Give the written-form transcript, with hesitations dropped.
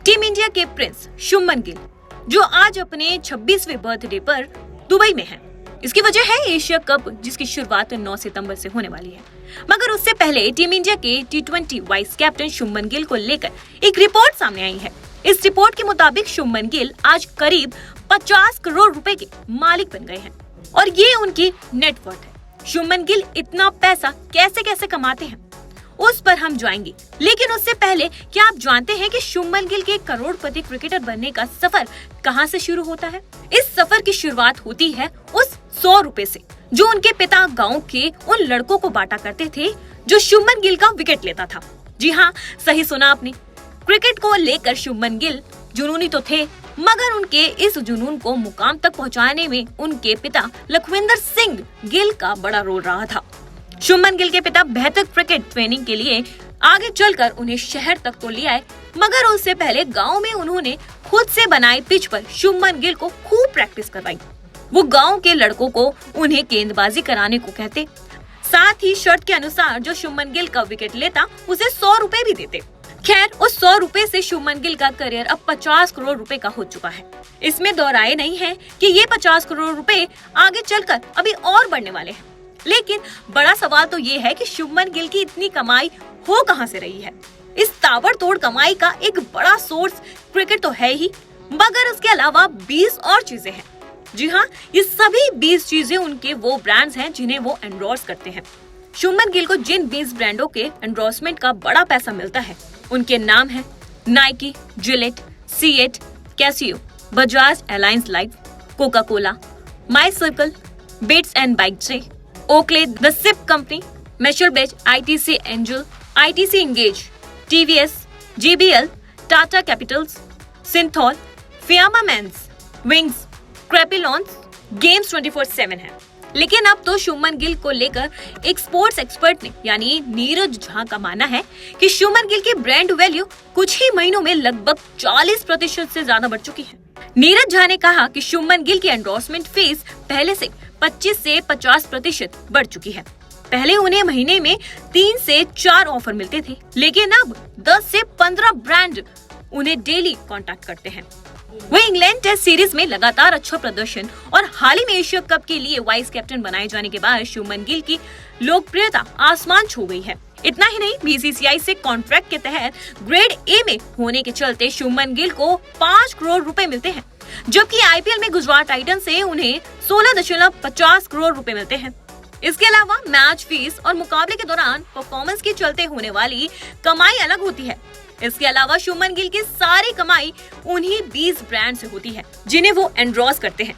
Team India के Prince Shubman Gill जो आज अपने 26वें बर्थडे पर दुबई में हैं। इसकी वजह है एशिया कप जिसकी शुरुआत 9 सितंबर से होने वाली है। मगर उससे पहले टीम इंडिया के T20 vice captain Shubman Gill को लेकर एक रिपोर्ट सामने आई है। इस रिपोर्ट के मुताबिक शुभमन गिल आज करीब 50 करोड़ रुपए के मालिक बन गए हैं और ये उनकी नेटवर्थ है। शुभमन गिल इतना पैसा कैसे कैसे कमाते हैं उस पर हम जाएंगे, लेकिन उससे पहले क्या आप जानते हैं कि शुभमन गिल के करोड़पति क्रिकेटर बनने का सफर कहां से शुरू होता है? इस सफर की शुरुआत होती है उस 100 रुपए से जो उनके पिता गांव के उन लड़कों को बांटा करते थे जो शुभमन गिल का विकेट लेता था। जी हाँ, सही सुना आपने। क्रिकेट को लेकर शुभमन गिल जुनूनी तो थे, मगर उनके इस जुनून को मुकाम तक पहुंचाने में उनके पिता लखविंदर सिंह गिल का बड़ा रोल रहा था। शुभमन गिल के पिता बेहतर क्रिकेट ट्रेनिंग के लिए आगे चलकर उन्हें शहर तक तो ले आए, मगर उससे पहले गांव में उन्होंने खुद से बनाई पिच पर शुभमन गिल को खूब प्रैक्टिस करवाई। वो गांव के लड़कों को उन्हें गेंदबाजी कराने को कहते, साथ ही शर्त के अनुसार जो शुभमन गिल का विकेट लेता उसे 100 रुपए भी देते। खैर, उस 100 रुपए से शुभमन गिल का करियर अब 50 करोड़ रुपए का हो चुका है। इसमें दो राय नहीं है कि ये 50 करोड़ रुपए आगे चलकर अभी और बढ़ने वाले हैं। लेकिन बड़ा सवाल तो ये है कि शुभमन गिल की इतनी कमाई हो कहां से रही है? इस ताबड़तोड़ कमाई का एक बड़ा सोर्स क्रिकेट तो है ही, मगर उसके अलावा 20 और चीजें हैं। जी हाँ, ये सभी 20 चीजें उनके वो ब्रांड्स हैं जिन्हें वो एंडोर्स करते हैं। शुभमन गिल को जिन 20 ब्रांडों के एंडोर्समेंट का बड़ा पैसा मिलता है उनके नाम है Nike, Gillette, CEAT, Casio, Bajaj Allianz life, Coca Cola, my circle, bets and bike J, Oakley, the sip company, मेशरबेज, ITC angel, ITC engage, TVS, JBL, Tata capitals, Cinthol, Fiama men's, wings, क्रेपिलॉन्स, गेम्स 24/7 है। लेकिन अब तो शुभमन गिल को लेकर एक स्पोर्ट्स एक्सपर्ट ने यानी नीरज झा का मानना है कि शुभमन गिल की ब्रांड वैल्यू कुछ ही महीनों में लगभग 40% से ज्यादा बढ़ चुकी है। नीरज झा ने कहा कि शुभमन गिल की एंडोर्समेंट फीस पहले से 25 से 50% बढ़ चुकी है। पहले उन्हें महीने में 3 से 4 ऑफर मिलते थे, लेकिन अब 10 से 15 ब्रांड उन्हें डेली कांटेक्ट करते हैं। वह इंग्लैंड टेस्ट सीरीज में लगातार अच्छा प्रदर्शन और हाल ही में एशिया कप के लिए वाइस कैप्टन बनाए जाने के बाद शुभमन गिल की लोकप्रियता आसमान छू गई है। इतना ही नहीं, बीसीसीआई से कॉन्ट्रैक्ट के तहत ग्रेड ए में होने के चलते शुभमन गिल को 5 करोड़ रुपए मिलते हैं, जबकि आईपीएल में गुजरात टाइटंस से उन्हें 16.50 करोड़ रुपए मिलते हैं। इसके अलावा मैच फीस और मुकाबले के दौरान परफॉर्मेंस के चलते होने वाली कमाई अलग होती है। इसके अलावा शुभमन गिल की सारी कमाई उन्हीं 20 ब्रांड से होती है जिन्हें वो एंडोर्स करते हैं।